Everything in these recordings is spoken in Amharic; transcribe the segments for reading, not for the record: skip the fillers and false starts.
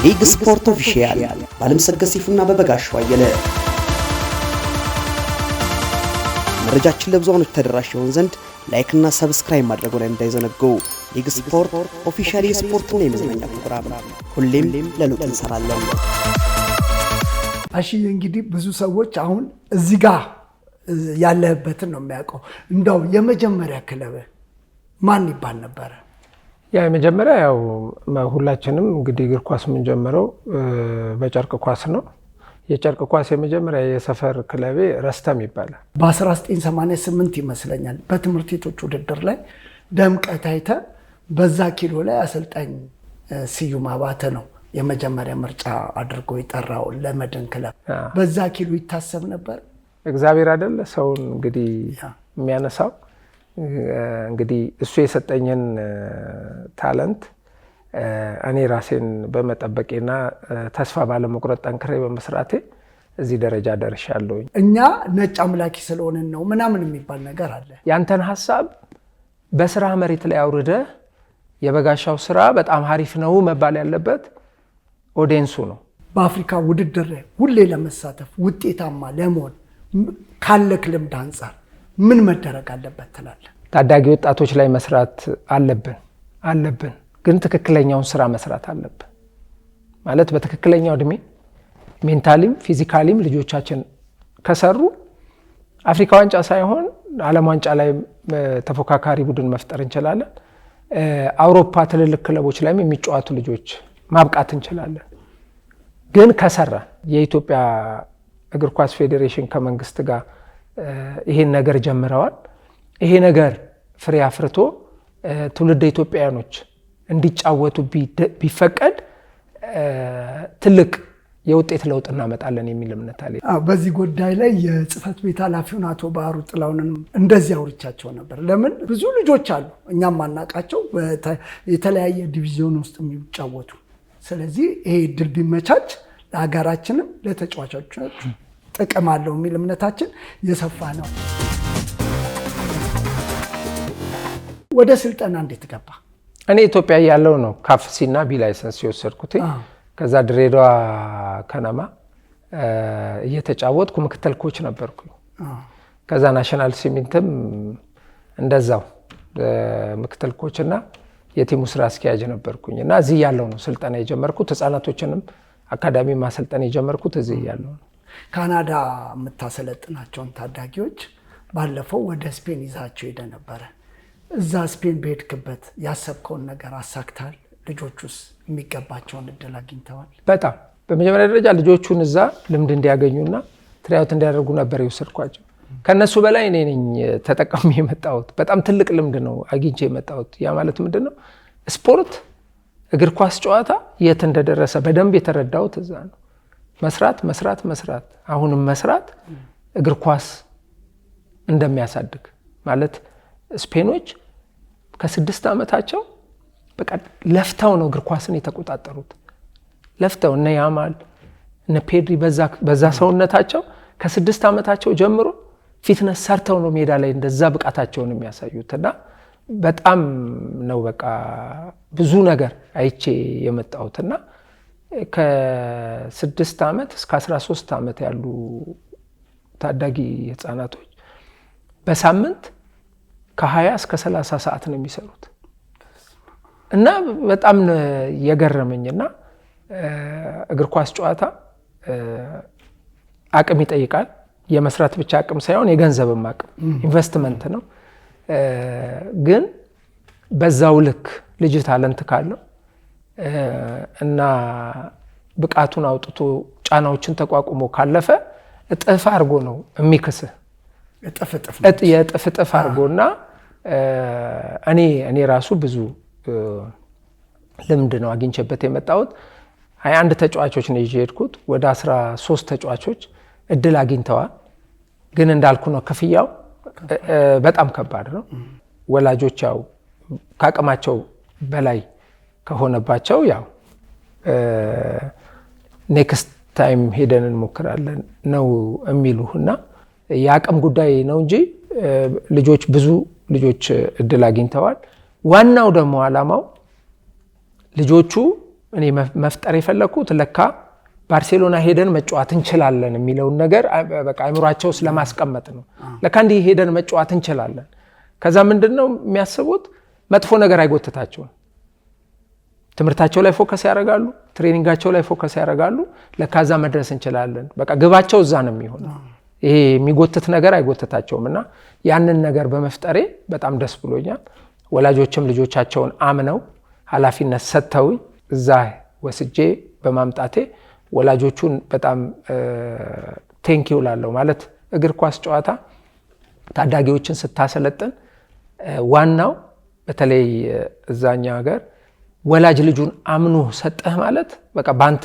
ሊግ ስፖርት ኦፊሻል ባለም ሰገሲፉና በበጋሻው አየለ መረጃችን ለብዙዎች ተደራሽ ይሆን ዘንድ ላይክ እና ሰብስክራይብ ማድረጉን እንዳይዘነጉ። ሊግ ስፖርት ኦፊሻል የስፖርትና የመዝናኛ ፕሮግራም ሁሌም ለሉጥ እንሰራለን። አሺ እንግዲህ ብዙ ሰዎች አሁን እዚህ ጋር ያለበትን ነው የሚያውቀው። እንደው የመጀመሪያ ክለብ ማን ይባል ነበር? ያ የመጀመሪያ ያው ሁላችንም እንግዲህ እግር ኳስ ምን ጀመረው በጨርቅ ኳስ ነው። የጨርቅ ኳስ የመጀመሪያ የሰፈር ክለቤ ረስተም ይባላል። በ1988 ይመስለኛል በትምህርት ቤቶች ውድድር ላይ ደምቀት አይተ በዛ ኪሎ ላይ አሰልጣኝ ስዩም አባተ ነው የመጀመሪያ ምርጫ አድርጎ የጠራው ለመድን ክለብ። በዛ ኪሎ ይታሰብ ነበር። እግዚአብሔር አይደለ ሰውን እንግዲህ የሚያነሳው። እንግዲህ እሱ የሰጠኝን ታለንት እኔ ራሴን በመጠበቄና ተስፋ ባለመቁረጥ ጠንክሬ በመስራቴ እዚህ ደረጃ ደርሻለሁ። እኛ ነጭ አምላኪ ስለሆነን ነው ምናምን የሚባል ነገር አለ። ያንተን ሐሳብ በስራ መሬት ላይ አውርደ የበጋሻው ስራ በጣም አሪፍ ነው መባል ያለበት ኦዲየንሱ ነው። በአፍሪካ ውድድር ላይ ሁሌ ለመሳተፍ ውጤታማ ለመሆን ካለክ ልምድ አንፃር ምን መደረግ አለበት ትላለህ? ታዳጊ ወጣቶች ላይ መስራት አለብን ግን ትክክለኛውን ስራ መስራት አለብን። ማለት በትክክለኛው እድሜ ሜንታሊም ፊዚካሊም ልጆቻችን ከሰሩ አፍሪካ ዋንጫ ሳይሆን ዓለም ዋንጫ ላይ ተፎካካሪ ቡድን መፍጠር እንችላለን። አውሮፓ ትልልቅ ክለቦች ላይም የሚጫወቱ ልጆች ማብቃት እንችላለን። ግን ከሰራ የኢትዮጵያ እግር ኳስ ፌዴሬሽን ከመንግስት ጋር ይሄን ነገር ጀምረዋል። ይሄ ነገር ፍሬ አፍርቶ ትውልደ ኢትዮጵያውያኖች እንዲጫወቱ ቢፈቀድ ትልቅ የውጤት ለውጥ እናመጣለን የሚል እምነት አለ። በዚህ ጉዳይ ላይ የጽህፈት ቤት ኃላፊውን አቶ ባህሩ ጥላውንን እንደዚህ አውርቻቸው ነበር። ለምን ብዙ ልጆች አሉ እኛም ማናቃቸው የተለያየ ዲቪዥን ውስጥ የሚጫወቱ። ስለዚህ ይሄ እድል ቢመቻች ለሀገራችንም ለተጫዋቾች ጥቅም አለው የሚል እምነታችን የሰፋ ነው። ወደ ስልጠና እንዴት ገባ? እኔ ኢትዮጵያ ያለው ነው ካፍሲና ቢ ላይሰንስ የወሰድኩት። ከዛ ድሬዳዋ ከነማ እየተጫወትኩ ምክትል ኮች ነበርኩ። ከዛ ናሽናል ሲሚንትም እንደዛው ምክትል ኮችና የቲሙ ስራ አስኪያጅ ነበርኩኝ እና እዚህ ያለው ነው ስልጠና የጀመርኩት። ህፃናቶችንም አካዳሚ ማሰልጠን የጀመርኩት እዚህ ያለው ነው። ካናዳ የምታሰለጥናቸውን ታዳጊዎች ባለፈው ወደ ስፔን ይዛቸው ሄደ ነበረ። እዛ ስፔን በሄድክበት ያሰብከውን ነገር አሳክታል? ልጆቹስ የሚገባቸውን እድል አግኝተዋል? በጣም በመጀመሪያ ደረጃ ልጆቹን እዛ ልምድ እንዲያገኙና ትራይአውት እንዲያደርጉ ነበር የወሰድኳቸው። ከነሱ በላይ እኔ ነኝ ተጠቃሚ የመጣሁት። በጣም ትልቅ ልምድ ነው አግኝቼ የመጣሁት። ያ ማለት ምንድነው? ስፖርት እግር ኳስ ጨዋታ የት እንደደረሰ በደንብ የተረዳሁት እዛ ነው። መስራት አሁንም መስራት እግር ኳስ እንደሚያሳድግ ማለት ስፔኖች ከ6 ዓመታቸው በቃ ለፍተው ነው እግር ኳስን የተቆጣጠሩት። ለፍተው እነ ያማል እነ ፔድሪ በዛ ሰውነታቸው ከ6 ዓመታቸው ጀምሮ ፊትነስ ሰርተው ነው ሜዳ ላይ እንደዛ ብቃታቸውን የሚያሳዩትና በጣም ነው በቃ ብዙ ነገር አይቼ የመጣሁትና ከ6 ዓመት እስከ 13 ዓመት ያሉ ታዳጊ ህፃናቶች በሳምንት ከ20 እስከ 30 ሰዓት ነው የሚሰሩት እና በጣም የገረመኝና እግር ኳስ ጨዋታ አቅም ይጠይቃል። የመስራት ብቻ አቅም ሳይሆን የገንዘብም አቅም ኢንቨስትመንት ነው። ግን በዛው ልክ ልጅ ታለንት ካለው እና ብቃቱን አውጥቶ ጫናዎችን ተቋቁሞ ካለፈ እጥፍ አድርጎ ነው የሚክስህ። እጥፍ አድርጎና እኔ ራሱ ብዙ ልምድ ነው አግኝቼበት የመጣሁት። 21 ተጫዋቾች ነው ይዤ ሄድኩት። ወደ 13 ተጫዋቾች እድል አግኝተዋል። ግን እንዳልኩ ነው ክፍያው በጣም ከባድ ነው። ወላጆች ያው ከአቅማቸው በላይ ከሆነባቸው ያው ኔክስት ታይም ሄደን እንሞክራለን ነው የሚሉና የአቅም ጉዳይ ነው እንጂ ብዙ ልጆች እድል አግኝተዋል። ዋናው ደግሞ ዓላማው ልጆቹ እኔ መፍጠር የፈለኩት ለካ ባርሴሎና ሄደን መጫወት እንችላለን የሚለውን ነገር በቃ አእምሯቸው ስለማስቀመጥ ነው። ለካ እንዲህ ሄደን መጫወት እንችላለን። ከዛ ምንድነው የሚያስቡት? መጥፎ ነገር አይጎትታቸውም። ትምህርታቸው ላይ ፎከስ ያደርጋሉ፣ ትሬኒንጋቸው ላይ ፎከስ ያደርጋሉ። ለካ እዛ መድረስ እንችላለን። በቃ ግባቸው እዛ ነው የሚሆነው። ይሄ የሚጎትት ነገር አይጎትታቸውም። እና ያንን ነገር በመፍጠሬ በጣም ደስ ብሎኛል። ወላጆችም ልጆቻቸውን አምነው ኃላፊነት ሰጥተውኝ እዛ ወስጄ በማምጣቴ ወላጆቹን በጣም ቴንኪው ላለሁ። ማለት እግር ኳስ ጨዋታ ታዳጊዎችን ስታሰለጥን ዋናው በተለይ እዛኛ ሀገር ወላጅ ልጁን አምኖ ሰጠህ ማለት በቃ ባንተ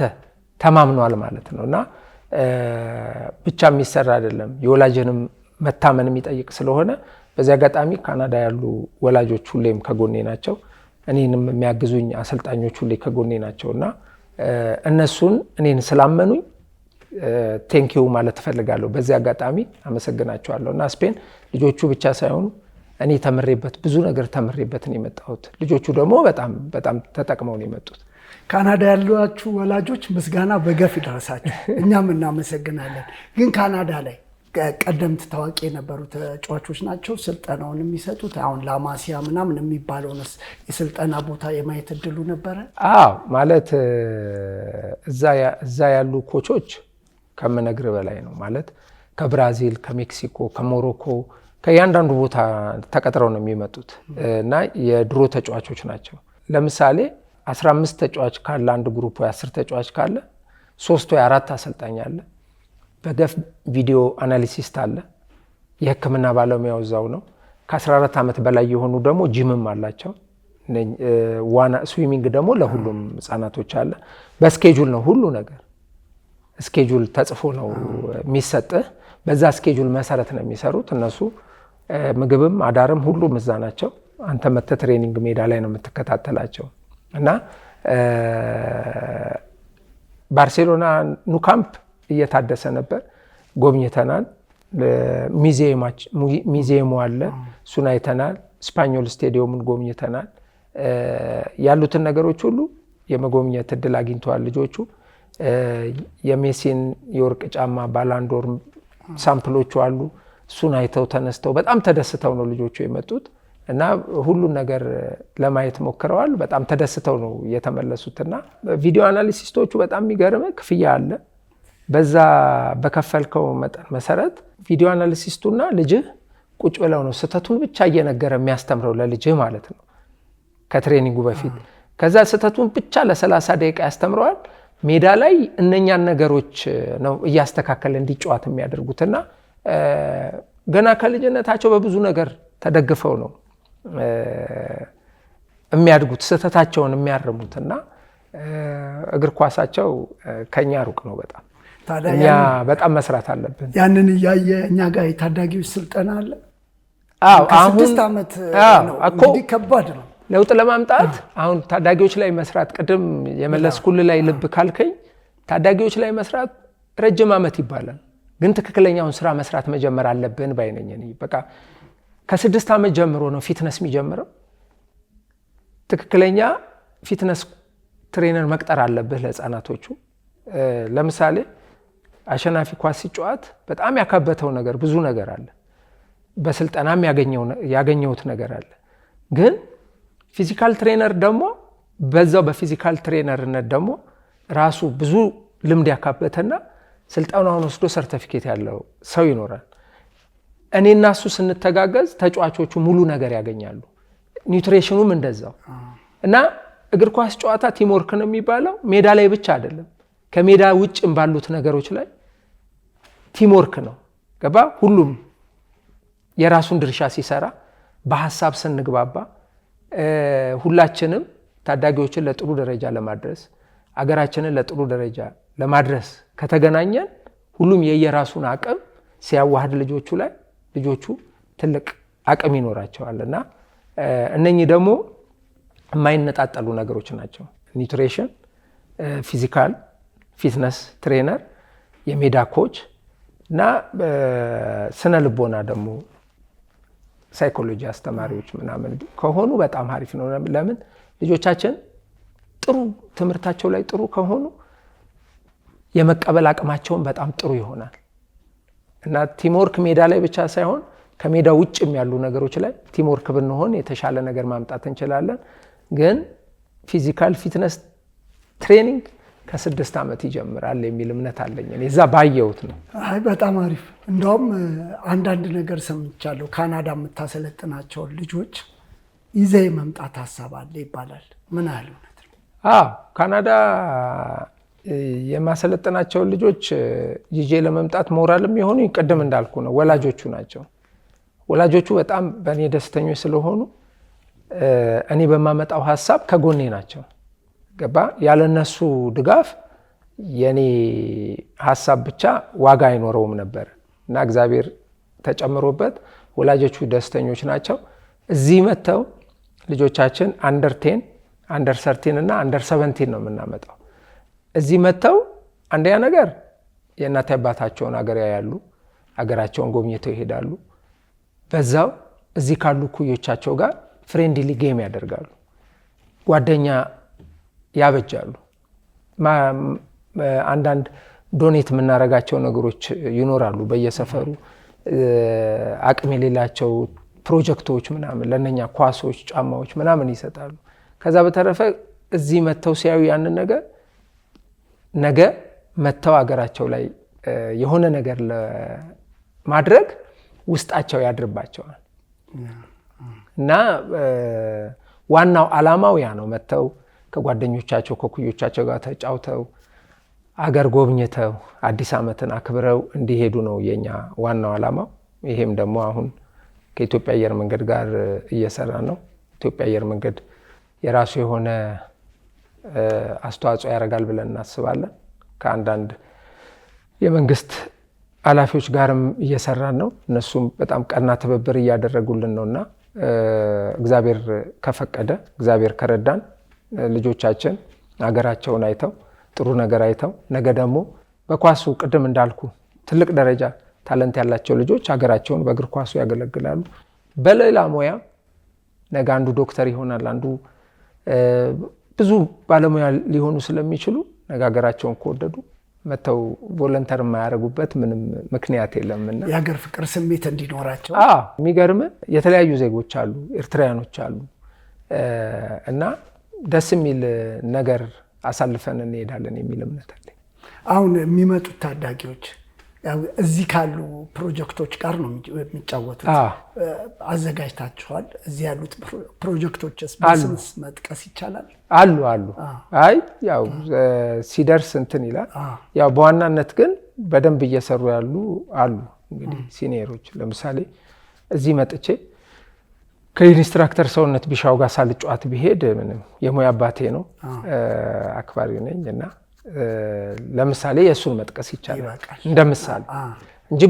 ተማምኗል ማለት ነው። እና ብቻ የሚሰራ አይደለም፣ የወላጅንም መታመን የሚጠይቅ ስለሆነ በዚህ አጋጣሚ ካናዳ ያሉ ወላጆች ሁሌም ከጎኔ ናቸው። እኔንም የሚያግዙኝ አሰልጣኞች ሁሌ ከጎኔ ናቸው። እና እነሱን እኔን ስላመኑኝ ቴንኪው ማለት እፈልጋለሁ። በዚህ አጋጣሚ አመሰግናቸዋለሁ። እና ስፔን ልጆቹ ብቻ ሳይሆኑ እኔ ተምሬበት ብዙ ነገር ተምሬበት ነው የመጣሁት። ልጆቹ ደግሞ በጣም ተጠቅመው ነው የመጡት። ካናዳ ያሏችሁ ወላጆች ምስጋና በገፍ ይደረሳችሁ፣ እኛም እናመሰግናለን። ግን ካናዳ ላይ ቀደምት ታዋቂ የነበሩ ተጫዋቾች ናቸው ስልጠናውን የሚሰጡት። አሁን ላማሲያ ምናምን የሚባለውንስ የስልጠና ቦታ የማየት እድሉ ነበረ? አዎ፣ ማለት እዛ ያሉ ኮቾች ከምነግር በላይ ነው። ማለት ከብራዚል፣ ከሜክሲኮ፣ ከሞሮኮ ከእያንዳንዱ ቦታ ተቀጥረው ነው የሚመጡት እና የድሮ ተጫዋቾች ናቸው። ለምሳሌ 15 ተጫዋች ካለ አንድ ግሩፕ ወይ 10 ተጫዋች ካለ 3 ወይ 4 አሰልጣኝ አለ። በገፍ ቪዲዮ አናሊሲስት አለ። የሕክምና ባለሙያው እዛው ነው። ከ14 ዓመት በላይ የሆኑ ደግሞ ጂምም አላቸው። ዋና ስዊሚንግ ደግሞ ለሁሉም ህጻናቶች አለ። በስኬጁል ነው ሁሉ ነገር፣ ስኬጁል ተጽፎ ነው የሚሰጥህ። በዛ ስኬጁል መሰረት ነው የሚሰሩት እነሱ። ምግብም አዳርም ሁሉም እዛ ናቸው። አንተ መተህ ትሬኒንግ ሜዳ ላይ ነው የምትከታተላቸው። እና ባርሴሎና ኑ ካምፕ እየታደሰ ነበር፣ ጎብኝተናል። ሚዚየሙ አለ፣ እሱን አይተናል። ስፓኞል ስቴዲየሙን ጎብኝተናል። ያሉትን ነገሮች ሁሉ የመጎብኘት እድል አግኝተዋል ልጆቹ። የሜሲን የወርቅ ጫማ ባላንዶር ሳምፕሎቹ አሉ። እሱን አይተው ተነስተው በጣም ተደስተው ነው ልጆቹ የመጡት እና ሁሉን ነገር ለማየት ሞክረዋል። በጣም ተደስተው ነው የተመለሱትና ቪዲዮ አናሊሲስቶቹ በጣም የሚገርም ክፍያ አለ። በዛ በከፈልከው መጠን መሰረት ቪዲዮ አናሊሲስቱና ልጅህ ቁጭ ብለው ነው ስህተቱን ብቻ እየነገረ የሚያስተምረው ለልጅህ ማለት ነው ከትሬኒንጉ በፊት። ከዛ ስህተቱን ብቻ ለ30 ደቂቃ ያስተምረዋል። ሜዳ ላይ እነኛን ነገሮች ነው እያስተካከለ እንዲጫወት የሚያደርጉትና ገና ከልጅነታቸው በብዙ ነገር ተደግፈው ነው የሚያድጉት፣ ስህተታቸውን የሚያርሙትና እግር ኳሳቸው ከኛ ሩቅ ነው በጣም። እኛ በጣም መስራት አለብን። ያንን እያየ እኛ ጋር የታዳጊዎች ስልጠና አለ። አሁን 6 ዓመት ነው እንግዲህ ከባድ ነው ለውጥ ለማምጣት። አሁን ታዳጊዎች ላይ መስራት ቅድም የመለስኩል ላይ ልብ ካልከኝ ታዳጊዎች ላይ መስራት ረጅም ዓመት ይባላል፣ ግን ትክክለኛውን ስራ መስራት መጀመር አለብን ባይነኝ። በቃ ከ6 ዓመት ጀምሮ ነው ፊትነስ የሚጀምረው። ትክክለኛ ፊትነስ ትሬነር መቅጠር አለብህ ለህፃናቶቹ። ለምሳሌ አሸናፊ ኳስ ሲጫወት በጣም ያካበተው ነገር ብዙ ነገር አለ፣ በስልጠናም ያገኘውት ነገር አለ። ግን ፊዚካል ትሬነር ደግሞ በዛው በፊዚካል ትሬነርነት ደግሞ ራሱ ብዙ ልምድ ያካበተና ስልጠናውን ወስዶ ሰርቲፊኬት ያለው ሰው ይኖራል። እኔና እሱ ስንተጋገዝ ተጫዋቾቹ ሙሉ ነገር ያገኛሉ። ኒውትሪሽኑም እንደዛው። እና እግር ኳስ ጨዋታ ቲምወርክ ነው የሚባለው። ሜዳ ላይ ብቻ አይደለም፣ ከሜዳ ውጭም ባሉት ነገሮች ላይ ቲምወርክ ነው። ገባ? ሁሉም የራሱን ድርሻ ሲሰራ፣ በሐሳብ ስንግባባ፣ ሁላችንም ታዳጊዎችን ለጥሩ ደረጃ ለማድረስ አገራችንን ለጥሩ ደረጃ ለማድረስ ከተገናኘን ሁሉም የየራሱን አቅም ሲያዋህድ ልጆቹ ትልቅ አቅም ይኖራቸዋል። እና እነኚህ ደግሞ የማይነጣጠሉ ነገሮች ናቸው። ኒውትሪሽን፣ ፊዚካል ፊትነስ ትሬነር፣ የሜዳ ኮች እና ስነ ልቦና ደግሞ ሳይኮሎጂ አስተማሪዎች ምናምን ከሆኑ በጣም አሪፍ ነው። ለምን ልጆቻችን ጥሩ ትምህርታቸው ላይ ጥሩ ከሆኑ የመቀበል አቅማቸውን በጣም ጥሩ ይሆናል እና ቲምወርክ ሜዳ ላይ ብቻ ሳይሆን ከሜዳ ውጭም ያሉ ነገሮች ላይ ቲምወርክ ብንሆን የተሻለ ነገር ማምጣት እንችላለን። ግን ፊዚካል ፊትነስ ትሬኒንግ ከ6 ዓመት ይጀምራል የሚል እምነት አለኝ። እዛ ባየሁት ነው። አይ በጣም አሪፍ። እንደውም አንዳንድ ነገር ሰምቻለሁ። ካናዳ የምታሰለጥናቸው ልጆች ይዘህ መምጣት ሐሳብ አለ ይባላል። ምን ያህል እውነት ነው? ካናዳ የማሰለጥናቸው ልጆች ይዤ ለመምጣት ሞራልም የሆኑ ቅድም እንዳልኩ ነው ወላጆቹ ናቸው። ወላጆቹ በጣም በእኔ ደስተኞች ስለሆኑ እኔ በማመጣው ሐሳብ ከጎኔ ናቸው። ገባ? ያለነሱ ድጋፍ የኔ ሐሳብ ብቻ ዋጋ አይኖረውም ነበር እና እግዚአብሔር ተጨምሮበት ወላጆቹ ደስተኞች ናቸው። እዚህ መተው ልጆቻችን አንደር 10 አንደር 13 እና አንደር 17 ነው የምናመጣው። እዚህ መተው አንደኛ ነገር የእናት አባታቸውን አገር ያያሉ፣ አገራቸውን ጎብኝተው ይሄዳሉ። በዛው እዚህ ካሉ ኩዮቻቸው ጋር ፍሬንድሊ ጌም ያደርጋሉ፣ ጓደኛ ያበጃሉ። አንዳንድ ዶኔት የምናረጋቸው ነገሮች ይኖራሉ በየሰፈሩ አቅም የሌላቸው ፕሮጀክቶች ምናምን ለነኛ ኳሶች፣ ጫማዎች ምናምን ይሰጣሉ። ከዛ በተረፈ እዚህ መተው ሲያዩ ያንን ነገር ነገ መተው አገራቸው ላይ የሆነ ነገር ለማድረግ ውስጣቸው ያድርባቸዋል እና ዋናው ዓላማው ያ ነው። መተው ከጓደኞቻቸው ከኩዮቻቸው ጋር ተጫውተው አገር ጎብኝተው አዲስ ዓመትን አክብረው እንዲሄዱ ነው የኛ ዋናው ዓላማው። ይሄም ደግሞ አሁን ከኢትዮጵያ አየር መንገድ ጋር እየሰራ ነው። ኢትዮጵያ አየር መንገድ የራሱ የሆነ አስተዋጽኦ ያደርጋል ብለን እናስባለን። ከአንዳንድ የመንግስት ኃላፊዎች ጋርም እየሰራን ነው። እነሱም በጣም ቀና ትብብር እያደረጉልን ነውና እግዚአብሔር ከፈቀደ እግዚአብሔር ከረዳን ልጆቻችን ሀገራቸውን አይተው ጥሩ ነገር አይተው ነገ ደግሞ በኳሱ ቅድም እንዳልኩ ትልቅ ደረጃ ታለንት ያላቸው ልጆች ሀገራቸውን በእግር ኳሱ ያገለግላሉ። በሌላ ሙያ ነገ አንዱ ዶክተር ይሆናል፣ አንዱ ብዙ ባለሙያ ሊሆኑ ስለሚችሉ ነገ ሀገራቸውን ከወደዱ መተው ቮለንተር የማያደርጉበት ምንም ምክንያት የለምና የሀገር ፍቅር ስሜት እንዲኖራቸው የሚገርም የተለያዩ ዜጎች አሉ፣ ኤርትራውያኖች አሉ እና ደስ የሚል ነገር አሳልፈን እንሄዳለን የሚል እምነት አለኝ። አሁን የሚመጡት ታዳጊዎች እዚህ ካሉ ፕሮጀክቶች ጋር ነው የሚጫወቱት። አዘጋጅታችኋል? እዚህ ያሉት ፕሮጀክቶችስ በስምስ መጥቀስ ይቻላል? አሉ። አይ ያው ሲደርስ እንትን ይላል። ያው በዋናነት ግን በደንብ እየሰሩ ያሉ አሉ። እንግዲህ ሲኒየሮች ለምሳሌ እዚህ መጥቼ ከኢንስትራክተር ሰውነት ቢሻው ጋር ሳልጫወት ቢሄድ ምንም የሙያ አባቴ ነው፣ አክባሪ ነኝ እና ለምሳሌ የእሱን መጥቀስ ይቻላል እንደ ምሳሌ እንጂ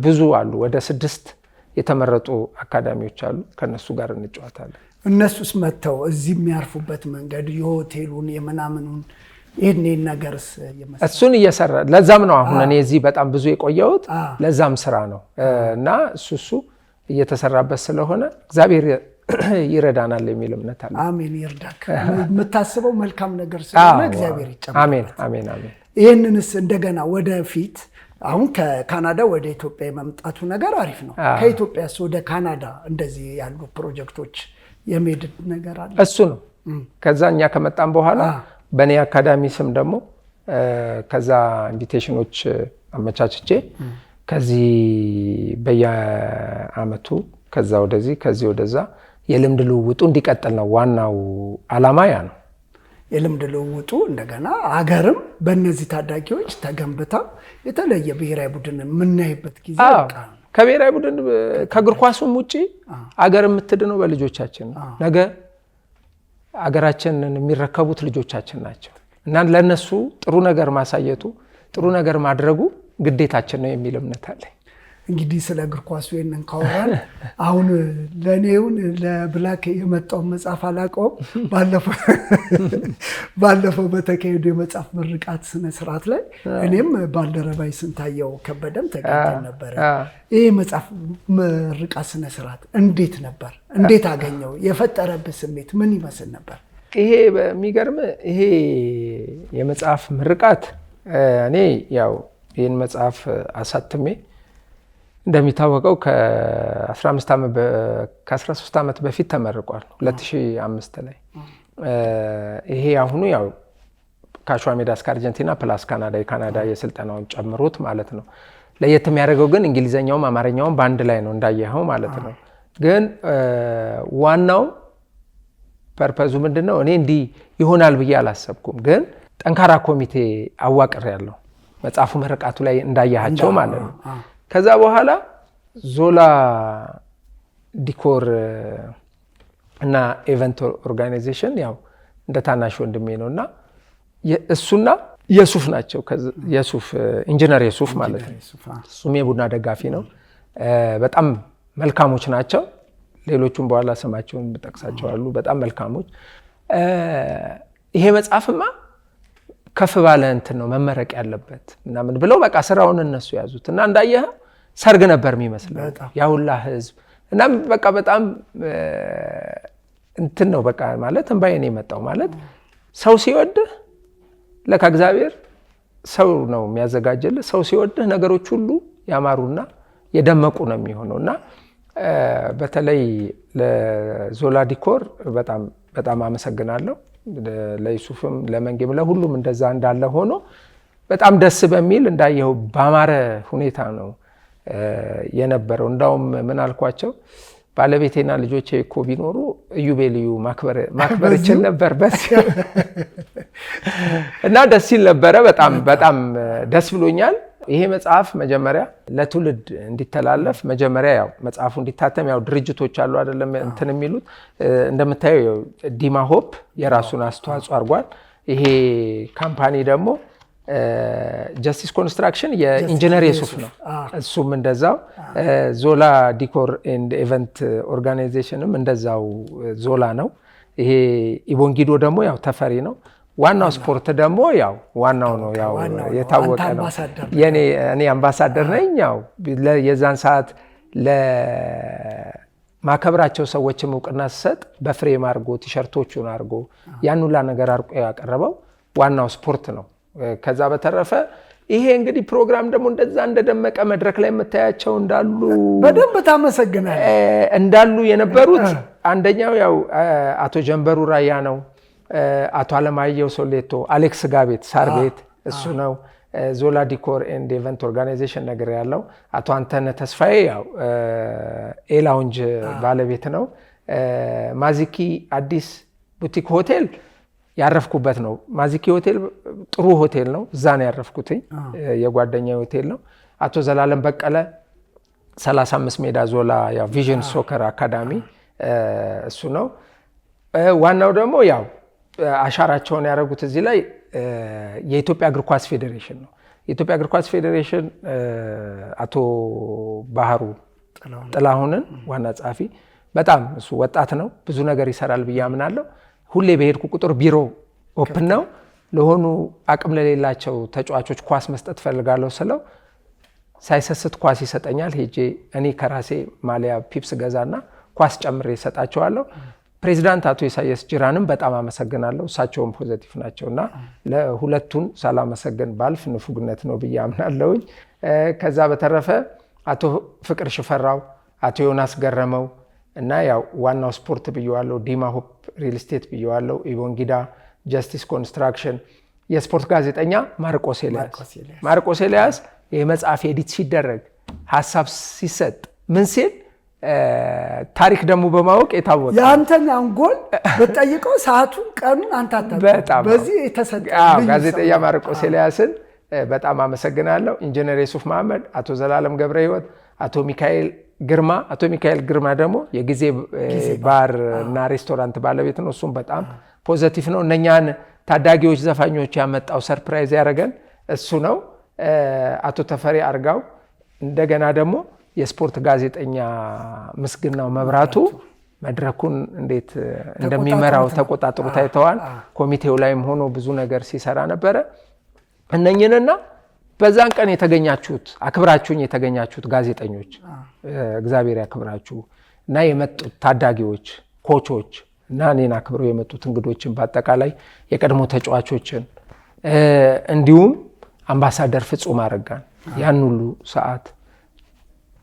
ብዙ አሉ። ወደ 6 የተመረጡ አካዳሚዎች አሉ። ከነሱ ጋር እንጫወታለን። እነሱስ መጥተው እዚህ የሚያርፉበት መንገድ የሆቴሉን የምናምኑን ይህን ነገርስ እሱን እየሰራ ለዛም ነው አሁን እኔ እዚህ በጣም ብዙ የቆየሁት ለዛም ስራ ነው እና እሱ እየተሰራበት ስለሆነ እግዚአብሔር ይረዳናል የሚል እምነት አለ። አሜን። ይርዳክ። የምታስበው መልካም ነገር ስለሆነ እግዚአብሔር ይጨምራል። አሜን። ይህንንስ እንደገና ወደፊት አሁን ከካናዳ ወደ ኢትዮጵያ የመምጣቱ ነገር አሪፍ ነው። ከኢትዮጵያስ ወደ ካናዳ እንደዚህ ያሉ ፕሮጀክቶች የመሄድ ነገር አለ? እሱ ነው። ከዛ እኛ ከመጣን በኋላ በእኔ አካዳሚ ስም ደግሞ ከዛ ኢንቪቴሽኖች አመቻችቼ ከዚህ በየአመቱ ከዛ ወደዚህ ከዚህ ወደዛ የልምድ ልውውጡ እንዲቀጥል ነው ዋናው ዓላማ። ያ ነው የልምድ ልውውጡ። እንደገና አገርም በእነዚህ ታዳጊዎች ተገንብታ የተለየ ብሔራዊ ቡድን የምናይበት ጊዜ ይበቃል። ከብሔራዊ ቡድን ከእግር ኳሱም ውጪ አገር የምትድነው በልጆቻችን ነው። ነገ አገራችንን የሚረከቡት ልጆቻችን ናቸው እና ለነሱ ጥሩ ነገር ማሳየቱ ጥሩ ነገር ማድረጉ ግዴታችን ነው የሚል እምነት አለኝ። እንግዲህ ስለ እግር ኳሱ ይሄንን ካወራን አሁን ለኔውን ለብላክ የመጣው መጽሐፍ አላቀው ባለፈው በተካሄዱ የመጽሐፍ ምርቃት ስነ ስርዓት ላይ እኔም ባልደረባይ ስንታየው ከበደም ተገኝተን ነበር። ይሄ መጽሐፍ ምርቃት ስነ ስርዓት እንዴት ነበር? እንዴት አገኘው? የፈጠረብህ ስሜት ምን ይመስል ነበር? ይሄ በሚገርም ይሄ የመጽሐፍ ምርቃት እኔ ያው ይህን መጽሐፍ አሳትሜ እንደሚታወቀው ከ13 ዓመት በፊት ተመርቋል 2005 ላይ። ይሄ አሁኑ ያው ከአሸዋ ሜዳ እስከ አርጀንቲና ፕላስ ካናዳ የካናዳ የስልጠናውን ጨምሮት ማለት ነው። ለየት የሚያደርገው ግን እንግሊዘኛውም አማርኛውም በአንድ ላይ ነው እንዳየኸው ማለት ነው። ግን ዋናው ፐርፐዙ ምንድነው? እኔ እንዲህ ይሆናል ብዬ አላሰብኩም። ግን ጠንካራ ኮሚቴ አዋቅር ያለው መጽሐፉ ምርቃቱ ላይ እንዳያቸው ማለት ነው። ከዛ በኋላ ዞላ ዲኮር እና ኢቨንት ኦርጋናይዜሽን ያው እንደ ታናሽ ወንድሜ ነውና እሱና የሱፍ ናቸው። የሱፍ ኢንጂነር የሱፍ ማለት ነው። እሱም የቡና ደጋፊ ነው። በጣም መልካሞች ናቸው። ሌሎቹም በኋላ ስማቸውን ብጠቅሳቸው አሉ። በጣም መልካሞች። ይሄ መጽሐፍማ ከፍ ባለ እንትን ነው መመረቅ ያለበት ምናምን ብለው በቃ ስራውን እነሱ ያዙት እና እንዳየህ ሰርግ ነበር የሚመስለው ያውላ ህዝብ እና በቃ በጣም እንትን ነው በቃ ማለት እንባዬን የመጣው ማለት ሰው ሲወድህ ለካ እግዚአብሔር ሰው ነው የሚያዘጋጅልህ። ሰው ሲወድህ ነገሮች ሁሉ ያማሩና የደመቁ ነው የሚሆነውና በተለይ ለዞላ ዲኮር በጣም አመሰግናለሁ። ለዩሱፍም ለመንጌም ለሁሉም እንደዛ እንዳለ ሆኖ በጣም ደስ በሚል እንዳየው ባማረ ሁኔታ ነው የነበረው። እንዳውም ምን አልኳቸው ባለቤቴና ልጆቼ እኮ ቢኖሩ ኢዮቤልዩ ማክበር ይችል ነበር እና ደስ ይል ነበረ። በጣም ደስ ብሎኛል። ይሄ መጽሐፍ መጀመሪያ ለትውልድ እንዲተላለፍ መጀመሪያ ያው መጽሐፉ እንዲታተም ያው ድርጅቶች አሉ አይደለም እንትን የሚሉት እንደምታየው ዲማ ሆፕ የራሱን አስተዋጽኦ አድርጓል። ይሄ ካምፓኒ ደግሞ ጀስቲስ ኮንስትራክሽን የኢንጂነር የሱፍ ነው። እሱም እንደዛው ዞላ ዲኮር ኤንድ ኢቨንት ኦርጋናይዜሽንም እንደዛው ዞላ ነው። ይሄ ኢቦንጊዶ ደግሞ ያው ተፈሪ ነው። ዋናው ስፖርት ደግሞ ያው ዋናው ነው ያው የታወቀ ነው። እኔ አምባሳደር ነኝ። ያው የዛን ሰዓት ለማከብራቸው ሰዎችም እውቅና ሲሰጥ በፍሬም አድርጎ ቲሸርቶቹን አድርጎ ያን ሁላ ነገር አርቆ ያቀረበው ዋናው ስፖርት ነው። ከዛ በተረፈ ይሄ እንግዲህ ፕሮግራም ደግሞ እንደዛ እንደደመቀ መድረክ ላይ የምታያቸው እንዳሉ በደንብ ታመሰግናለህ እንዳሉ የነበሩት አንደኛው ያው አቶ ጀንበሩ ራያ ነው። አቶ አለማየሁ ሶሌቶ፣ አሌክስ ጋቤት ሳር ቤት እሱ ነው። ዞላ ዲኮር ኤንድ ኢቨንት ኦርጋናይዜሽን ነገር ያለው አቶ አንተነ ተስፋዬ ያው ኤላውንጅ ባለቤት ነው። ማዚኪ አዲስ ቡቲክ ሆቴል ያረፍኩበት ነው። ማዚኪ ሆቴል ጥሩ ሆቴል ነው። እዛ ነው ያረፍኩትኝ። የጓደኛ ሆቴል ነው። አቶ ዘላለም በቀለ 35 ሜዳ ዞላ ያው ቪዥን ሶከር አካዳሚ እሱ ነው። ዋናው ደግሞ ያው አሻራቸውን ያደረጉት እዚህ ላይ የኢትዮጵያ እግር ኳስ ፌዴሬሽን ነው። የኢትዮጵያ እግር ኳስ ፌዴሬሽን አቶ ባህሩ ጥላሁንን ዋና ጸሐፊ በጣም እሱ ወጣት ነው። ብዙ ነገር ይሰራል ብዬ አምናለሁ። ሁሌ በሄድኩ ቁጥር ቢሮ ኦፕን ነው። ለሆኑ አቅም ለሌላቸው ተጫዋቾች ኳስ መስጠት ፈልጋለሁ ስለው ሳይሰስት ኳስ ይሰጠኛል። ሄጄ እኔ ከራሴ ማሊያ ፒፕስ ገዛና ኳስ ጨምሬ ይሰጣቸዋለሁ። ፕሬዚዳንት አቶ ኢሳያስ ጅራንም በጣም አመሰግናለሁ። እሳቸውም ፖዚቲቭ ናቸውና ለሁለቱን ሳላመሰግን ባልፍ ንፉግነት ነው ብዬ አምናለሁኝ። ከዛ በተረፈ አቶ ፍቅር ሽፈራው፣ አቶ ዮናስ ገረመው እና ያው ዋናው ስፖርት ብየዋለሁ፣ ዲማ ሆፕ ሪል ስቴት ብየዋለሁ፣ ኢቦንጊዳ ጀስቲስ ኮንስትራክሽን፣ የስፖርት ጋዜጠኛ ማርቆስ ኤልያስ የመጽሐፍ ኤዲት ሲደረግ ሀሳብ ሲሰጥ ምን ሲል ታሪክ ደግሞ በማወቅ የታወቀ ያንተን አንጎል በጠይቀው ሰዓቱን ቀኑን አንተ አታውቅም። በዚህ የተሰጠ ጋዜጠኛ ማርቆስ ኤልያስን በጣም አመሰግናለሁ። ኢንጂነር የሱፍ መሐመድ፣ አቶ ዘላለም ገብረ ህይወት፣ አቶ ሚካኤል ግርማ ደግሞ የጊዜ ባር እና ሬስቶራንት ባለቤት ነው። እሱም በጣም ፖዚቲቭ ነው። እነኛን ታዳጊዎች ዘፋኞች ያመጣው ሰርፕራይዝ ያደረገን እሱ ነው። አቶ ተፈሪ አርጋው እንደገና ደግሞ የስፖርት ጋዜጠኛ ምስግናው መብራቱ መድረኩን እንዴት እንደሚመራው ተቆጣጥሮ ታይተዋል። ኮሚቴው ላይም ሆኖ ብዙ ነገር ሲሰራ ነበረ። እነኝንና በዛን ቀን የተገኛችሁት አክብራችሁኝ የተገኛችሁት ጋዜጠኞች እግዚአብሔር ያክብራችሁ እና የመጡት ታዳጊዎች፣ ኮቾች፣ እና እኔን አክብረው የመጡት እንግዶችን በአጠቃላይ የቀድሞ ተጫዋቾችን እንዲሁም አምባሳደር ፍጹም አረጋን ያን ሁሉ ሰዓት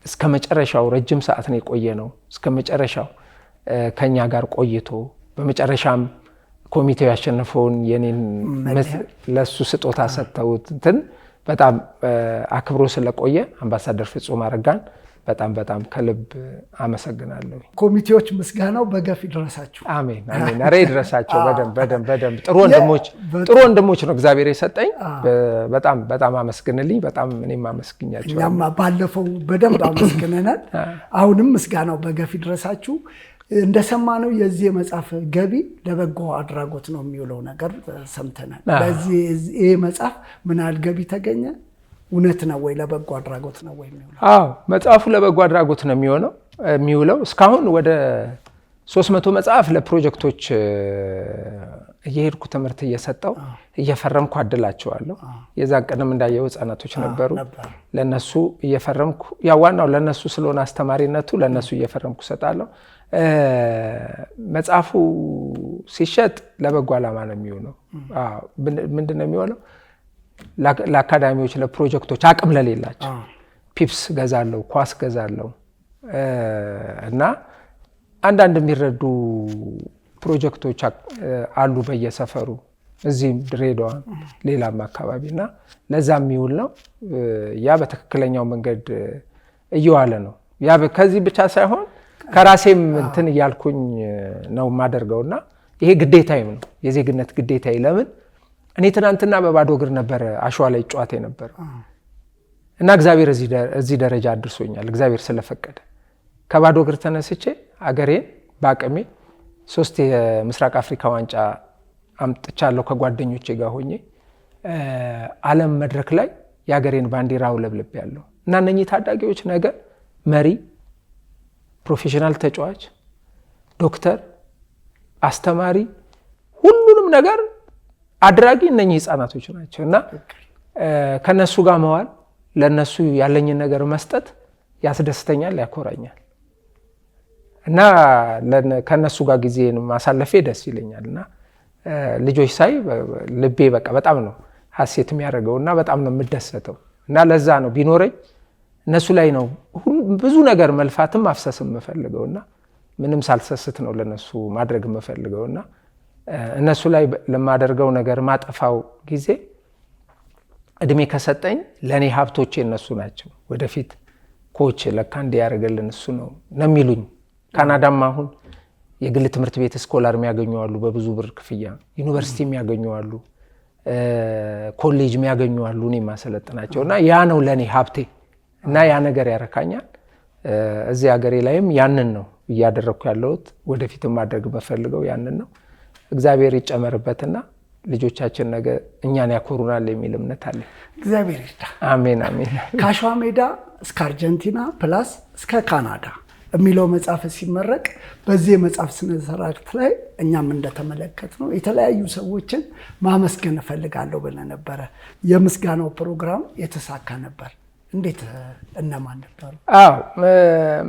እስከ መጨረሻው ረጅም ሰዓት ነው የቆየ ነው። እስከ መጨረሻው ከኛ ጋር ቆይቶ በመጨረሻም ኮሚቴው ያሸነፈውን የኔን ለሱ ስጦታ ሰጥተውት እንትን በጣም አክብሮ ስለቆየ አምባሳደር ፍጹም አረጋን በጣም ከልብ አመሰግናለሁ። ኮሚቴዎች ምስጋናው በገፍ ይድረሳችሁ። አሜን አሜን። አሬ ይድረሳቸው። በደንብ ጥሩ ወንድሞች ነው እግዚአብሔር የሰጠኝ። በጣም አመስግንልኝ። በጣም እኔም አመስግኛቸው። እኛም ባለፈው በደንብ አመስግነናል። አሁንም ምስጋናው በገፍ ይድረሳችሁ። እንደሰማነው የዚህ መጽሐፍ ገቢ ለበጎ አድራጎት ነው የሚውለው ነገር ሰምተናል። በዚህ ይሄ መጽሐፍ ምን ያህል ገቢ ተገኘ? እውነት ነው ወይ ለበጎ አድራጎት ነው ወይ የሚውለው? አዎ መጽሐፉ ለበጎ አድራጎት ነው የሚውለው። እስካሁን ወደ 300 መጽሐፍ ለፕሮጀክቶች እየሄድኩ ትምህርት እየሰጠው እየፈረምኩ አድላቸዋለሁ። የዛን ቀንም እንዳየው ህፃናቶች ነበሩ። ለነሱ እየፈረምኩ ያው ዋናው ለነሱ ስለሆነ አስተማሪነቱ ለነሱ እየፈረምኩ ሰጣለሁ። መጽሐፉ ሲሸጥ ለበጎ ዓላማ ነው የሚሆነው። ምንድን ነው የሚሆነው? ለአካዳሚዎች ለፕሮጀክቶች አቅም ለሌላቸው ፒፕስ ገዛለሁ፣ ኳስ ገዛለሁ እና አንዳንድ የሚረዱ ፕሮጀክቶች አሉ በየሰፈሩ እዚህም ድሬዳዋ ሌላም አካባቢ እና ለዛ የሚውል ነው። ያ በትክክለኛው መንገድ እየዋለ ነው። ያ ከዚህ ብቻ ሳይሆን ከራሴም እንትን እያልኩኝ ነው የማደርገውና ይሄ ግዴታዬም ነው፣ የዜግነት ግዴታዬ። ለምን እኔ ትናንትና በባዶ እግር ነበር አሸዋ ላይ ጨዋታ ነበር እና እግዚአብሔር እዚህ ደረጃ አድርሶኛል። እግዚአብሔር ስለፈቀደ ከባዶ እግር ተነስቼ አገሬን በአቅሜ 3 የምስራቅ አፍሪካ ዋንጫ አምጥቻለሁ ከጓደኞቼ ጋር ሆኜ ዓለም መድረክ ላይ የአገሬን ባንዲራ አውለብልቤያለሁ እና እነኚህ ታዳጊዎች ነገ መሪ፣ ፕሮፌሽናል ተጫዋች፣ ዶክተር፣ አስተማሪ ሁሉንም ነገር አድራጊ እነኚህ ህፃናቶች ናቸው እና ከነሱ ጋር መዋል ለነሱ ያለኝን ነገር መስጠት ያስደስተኛል፣ ያኮራኛል እና ከነሱ ጋር ጊዜን ማሳለፌ ደስ ይለኛል እና ልጆች ሳይ ልቤ በቃ በጣም ነው ሀሴት የሚያደርገውና በጣም ነው የምደሰተው እና ለዛ ነው ቢኖረኝ እነሱ ላይ ነው ብዙ ነገር መልፋትም ማፍሰስም የምፈልገውና ምንም ሳልሰስት ነው ለነሱ ማድረግ የምፈልገውና እነሱ ላይ ለማደርገው ነገር ማጠፋው ጊዜ እድሜ ከሰጠኝ ለኔ ሀብቶቼ እነሱ ናቸው። ወደፊት ኮች ለካ እንዲያደርግልን እሱ ነው የሚሉኝ። ካናዳም አሁን የግል ትምህርት ቤት ስኮላር የሚያገኙ አሉ፣ በብዙ ብር ክፍያ ዩኒቨርሲቲ የሚያገኙ አሉ፣ ኮሌጅ የሚያገኙ አሉ እኔ ማሰለጥናቸው እና ያ ነው ለኔ ሀብቴ እና ያ ነገር ያረካኛል። እዚህ ሀገሬ ላይም ያንን ነው እያደረኩ ያለሁት። ወደፊትም ማድረግ በፈልገው ያንን ነው። እግዚአብሔር ይጨመርበትና ልጆቻችን ነገ እኛን ያኮሩናል የሚል እምነት አለ። እግዚአብሔር ይርዳ። አሜን አሜን። ከአሸዋ ሜዳ እስከ አርጀንቲና ፕላስ እስከ ካናዳ የሚለው መጽሐፍ ሲመረቅ በዚህ የመጽሐፍ ስነ ስርዓት ላይ እኛም እንደተመለከት ነው የተለያዩ ሰዎችን ማመስገን እፈልጋለሁ ብለህ ነበረ። የምስጋናው ፕሮግራም የተሳካ ነበር። እንዴት እነማን ነበሩ? አዎ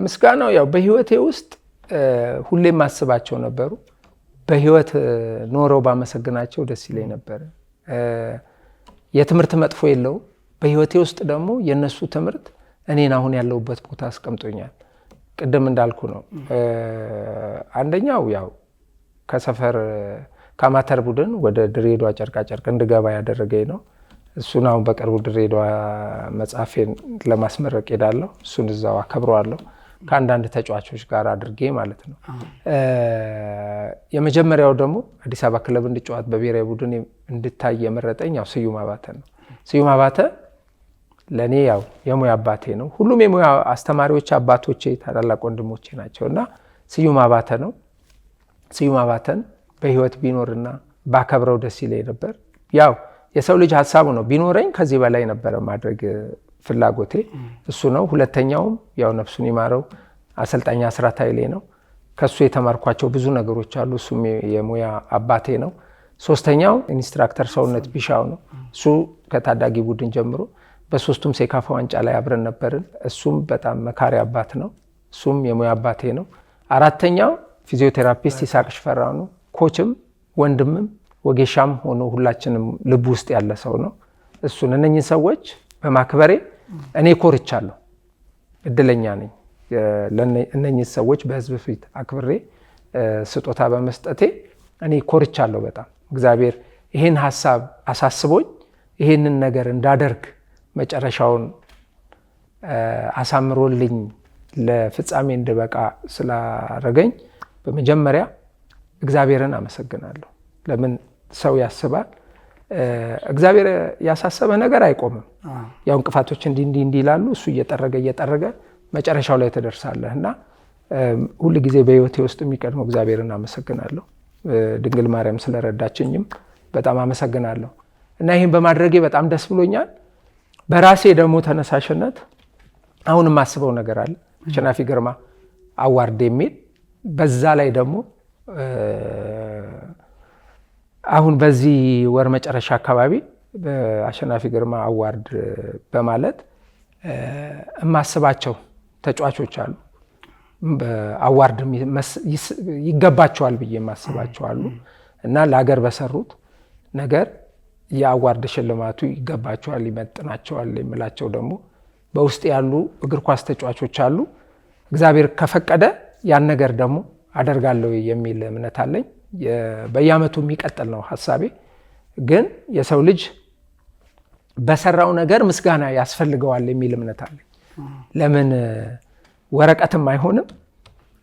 ምስጋናው ያው በህይወቴ ውስጥ ሁሌም ማስባቸው ነበሩ። በህይወት ኖረው ባመሰግናቸው ደስ ይለኝ ነበር። የትምህርት መጥፎ የለው። በህይወቴ ውስጥ ደግሞ የነሱ ትምህርት እኔን አሁን ያለሁበት ቦታ አስቀምጦኛል። ቅድም እንዳልኩ ነው። አንደኛው ያው ከሰፈር ከአማተር ቡድን ወደ ድሬዳዋ ጨርቃጨርቅ እንድገባ ያደረገኝ ነው። እሱን አሁን በቅርቡ ድሬዳዋ መጽሐፌን ለማስመረቅ ሄዳለሁ። እሱን እዛው አከብረዋለሁ ከአንዳንድ ተጫዋቾች ጋር አድርጌ ማለት ነው። የመጀመሪያው ደግሞ አዲስ አበባ ክለብ እንድጫወት በብሔራዊ ቡድን እንድታይ የመረጠኝ ያው ስዩም አባተ ነው። ስዩም አባተ ለኔ ያው የሙያ አባቴ ነው። ሁሉም የሙያ አስተማሪዎች አባቶቼ፣ ታላላቅ ወንድሞቼ ናቸውና ስዩም አባተ ነው። ስዩም አባተን በህይወት ቢኖርና ባከብረው ደስ ይለኝ ነበር። ያው የሰው ልጅ ሀሳቡ ነው። ቢኖረኝ ከዚህ በላይ ነበረ ማድረግ ፍላጎቴ እሱ ነው። ሁለተኛውም ያው ነፍሱን ይማረው አሰልጣኝ አስራት ኃይሌ ነው። ከሱ የተማርኳቸው ብዙ ነገሮች አሉ። እሱም የሙያ አባቴ ነው። ሶስተኛው ኢንስትራክተር ሰውነት ቢሻው ነው። እሱ ከታዳጊ ቡድን ጀምሮ በሶስቱም ሴካፋ ዋንጫ ላይ አብረን ነበርን። እሱም በጣም መካሪ አባት ነው። እሱም የሙያ አባቴ ነው። አራተኛው ፊዚዮቴራፒስት ይስሐቅ ሽፈራው ነው። ኮችም ወንድምም ወጌሻም ሆኖ ሁላችንም ልብ ውስጥ ያለ ሰው ነው። እሱን እነኚህ ሰዎች በማክበሬ እኔ ኮርቻለሁ፣ እድለኛ ነኝ። እነኚህ ሰዎች በህዝብ ፊት አክብሬ ስጦታ በመስጠቴ እኔ ኮርቻለሁ በጣም። እግዚአብሔር ይሄን ሐሳብ አሳስቦኝ ይሄንን ነገር እንዳደርግ መጨረሻውን አሳምሮልኝ ለፍጻሜ እንድበቃ ስላረገኝ በመጀመሪያ እግዚአብሔርን አመሰግናለሁ። ለምን ሰው ያስባል፣ እግዚአብሔር ያሳሰበ ነገር አይቆምም። ያው እንቅፋቶች እንዲህ ይላሉ፣ እሱ እየጠረገ መጨረሻው ላይ ተደርሳለህ እና ሁሉ ጊዜ በህይወቴ ውስጥ የሚቀድመው እግዚአብሔርን አመሰግናለሁ። ድንግል ማርያም ስለረዳችኝም በጣም አመሰግናለሁ እና ይህን በማድረጌ በጣም ደስ ብሎኛል። በራሴ ደግሞ ተነሳሽነት አሁን የማስበው ነገር አለ፣ አሸናፊ ግርማ አዋርድ የሚል በዛ ላይ ደግሞ አሁን በዚህ ወር መጨረሻ አካባቢ በአሸናፊ ግርማ አዋርድ በማለት የማስባቸው ተጫዋቾች አሉ፣ በአዋርድ ይገባቸዋል ብዬ የማስባቸው አሉ እና ለሀገር በሰሩት ነገር የአዋርድ ሽልማቱ ይገባቸዋል፣ ይመጥናቸዋል የምላቸው ደግሞ በውስጥ ያሉ እግር ኳስ ተጫዋቾች አሉ። እግዚአብሔር ከፈቀደ ያን ነገር ደግሞ አደርጋለሁ የሚል እምነት አለኝ። በየዓመቱ የሚቀጥል ነው ሐሳቤ። ግን የሰው ልጅ በሰራው ነገር ምስጋና ያስፈልገዋል የሚል እምነት አለኝ። ለምን ወረቀትም አይሆንም፣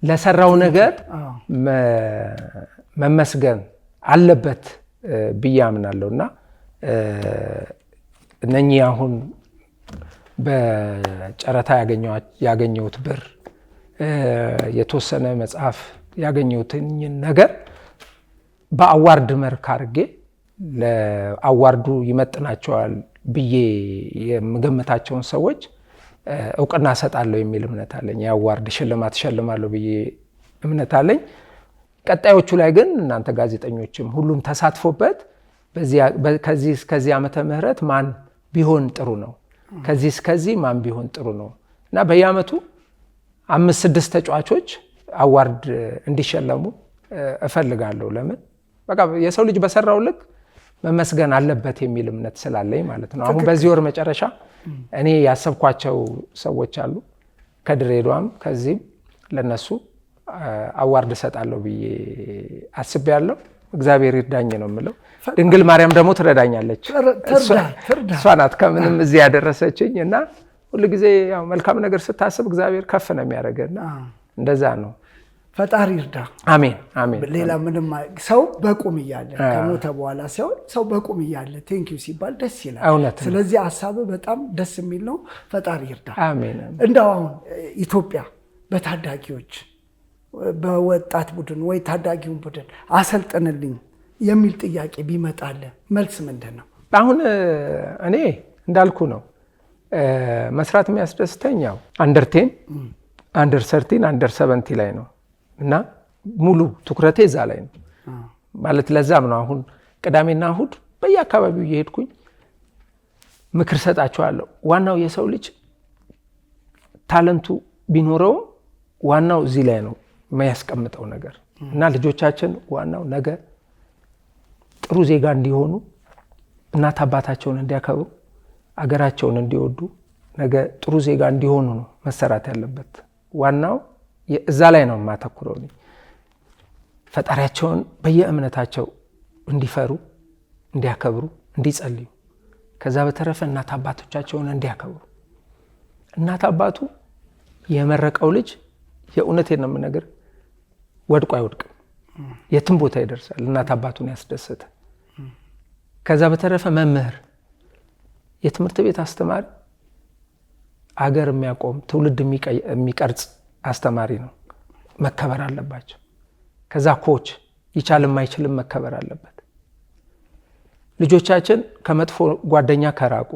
ለሰራው ነገር መመስገን አለበት ብዬ አምናለሁ እና እነኚህ አሁን በጨረታ ያገኘሁት ብር፣ የተወሰነ መጽሐፍ ያገኘሁትን ነገር በአዋርድ መልክ አድርጌ ለአዋርዱ ይመጥናቸዋል ብዬ የምገምታቸውን ሰዎች እውቅና ሰጣለሁ የሚል እምነት አለኝ። የአዋርድ ሽልማት ሸልማለሁ ብዬ እምነት አለኝ። ቀጣዮቹ ላይ ግን እናንተ ጋዜጠኞችም ሁሉም ተሳትፎበት ከዚህ እስከዚህ ዓመተ ምህረት ማን ቢሆን ጥሩ ነው፣ ከዚህ እስከዚህ ማን ቢሆን ጥሩ ነው እና በየዓመቱ 5-6 ተጫዋቾች አዋርድ እንዲሸለሙ እፈልጋለሁ። ለምን በቃ የሰው ልጅ በሰራው ልክ መመስገን አለበት የሚል እምነት ስላለኝ ማለት ነው። አሁን በዚህ ወር መጨረሻ እኔ ያሰብኳቸው ሰዎች አሉ፣ ከድሬዳዋም ከዚህም ለነሱ አዋርድ እሰጣለሁ ብዬ አስቤያለሁ። እግዚአብሔር ይርዳኝ ነው የምለው። ድንግል ማርያም ደግሞ ትረዳኛለች። እሷ ናት ከምንም እዚህ ያደረሰችኝ እና ሁልጊዜ ያው መልካም ነገር ስታስብ እግዚአብሔር ከፍ ነው የሚያደርገና እንደዛ ነው። ፈጣሪ ይርዳ። አሜን አሜን። ሌላ ምንም ሰው በቁም እያለ ከሞተ በኋላ ሲሆን ሰው በቁም እያለ ቴንኪው ሲባል ደስ ይላል። ስለዚህ ሐሳብ በጣም ደስ የሚል ነው። ፈጣሪ ይርዳ። አሜን። እንደው አሁን ኢትዮጵያ በታዳጊዎች በወጣት ቡድን ወይ ታዳጊውን ቡድን አሰልጥንልኝ የሚል ጥያቄ ቢመጣለ መልስ ምንድን ነው? አሁን እኔ እንዳልኩ ነው መስራት የሚያስደስተኝ ያው አንደር 10 አንደር 13 አንደር 70 ላይ ነው እና ሙሉ ትኩረቴ እዛ ላይ ነው ማለት። ለዛም ነው አሁን ቅዳሜና እሁድ በየአካባቢው እየሄድኩኝ ምክር ሰጣቸዋለሁ። ዋናው የሰው ልጅ ታለንቱ ቢኖረው ዋናው እዚህ ላይ ነው የሚያስቀምጠው ነገር እና ልጆቻችን ዋናው ነገ ጥሩ ዜጋ እንዲሆኑ፣ እናት አባታቸውን እንዲያከብሩ፣ አገራቸውን እንዲወዱ፣ ነገ ጥሩ ዜጋ እንዲሆኑ ነው መሰራት ያለበት። ዋናው እዛ ላይ ነው የማተኩረው። ፈጣሪያቸውን በየእምነታቸው እንዲፈሩ፣ እንዲያከብሩ፣ እንዲጸልዩ፣ ከዛ በተረፈ እናት አባቶቻቸውን እንዲያከብሩ። እናት አባቱ የመረቀው ልጅ የእውነቴን ነው የምነግር ወድቆ አይወድቅም፣ የትም ቦታ ይደርሳል። እናት አባቱን ያስደሰተ። ከዛ በተረፈ መምህር፣ የትምህርት ቤት አስተማሪ አገር የሚያቆም ትውልድ የሚቀርጽ አስተማሪ ነው፣ መከበር አለባቸው። ከዛ ኮች ይቻል የማይችልም መከበር አለበት። ልጆቻችን ከመጥፎ ጓደኛ ከራቁ፣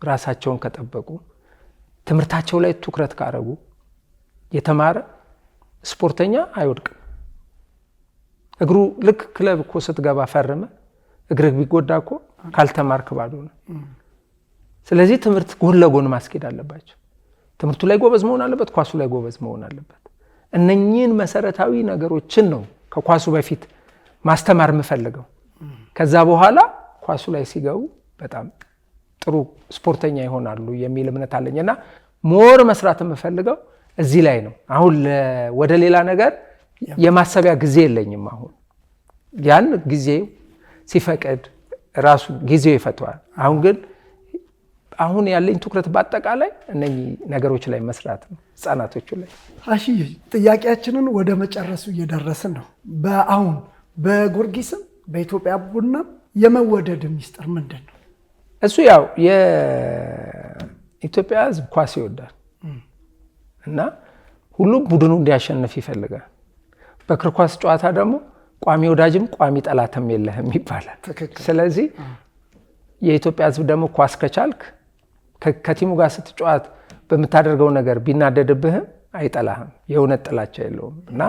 ራሳቸውን ከጠበቁ፣ ትምህርታቸው ላይ ትኩረት ካረጉ፣ የተማረ ስፖርተኛ አይወድቅም። እግሩ ልክ ክለብ እኮ ስትገባ ፈርመ እግርህ ቢጎዳ እኮ ካልተማርክ ባዶ ነው። ስለዚህ ትምህርት ጎን ለጎን ማስኬድ አለባቸው። ትምህርቱ ላይ ጎበዝ መሆን አለበት፣ ኳሱ ላይ ጎበዝ መሆን አለበት። እነኚህን መሰረታዊ ነገሮችን ነው ከኳሱ በፊት ማስተማር የምፈልገው። ከዛ በኋላ ኳሱ ላይ ሲገቡ በጣም ጥሩ ስፖርተኛ ይሆናሉ የሚል እምነት አለኝና ሞር መስራት የምፈልገው እዚህ ላይ ነው። አሁን ወደ ሌላ ነገር የማሰቢያ ጊዜ የለኝም። አሁን ያን ጊዜው ሲፈቅድ ራሱ ጊዜው ይፈቷል። አሁን ግን አሁን ያለኝ ትኩረት በአጠቃላይ እነኚህ ነገሮች ላይ መስራት ነው፣ ህፃናቶቹ ላይ። እሺ ጥያቄያችንን ወደ መጨረሱ እየደረስን ነው። አሁን በጊዮርጊስም በኢትዮጵያ ቡናም የመወደድ ሚስጥር ምንድን ነው? እሱ ያው የኢትዮጵያ ህዝብ ኳስ ይወዳል እና ሁሉም ቡድኑ እንዲያሸንፍ ይፈልጋል። በእግር ኳስ ጨዋታ ደግሞ ቋሚ ወዳጅም ቋሚ ጠላትም የለህም ይባላል። ስለዚህ የኢትዮጵያ ህዝብ ደግሞ ኳስ ከቻልክ ከቲሙ ጋር ስትጫወት በምታደርገው ነገር ቢናደድብህም አይጠላህም፣ የእውነት ጥላቻ የለውም እና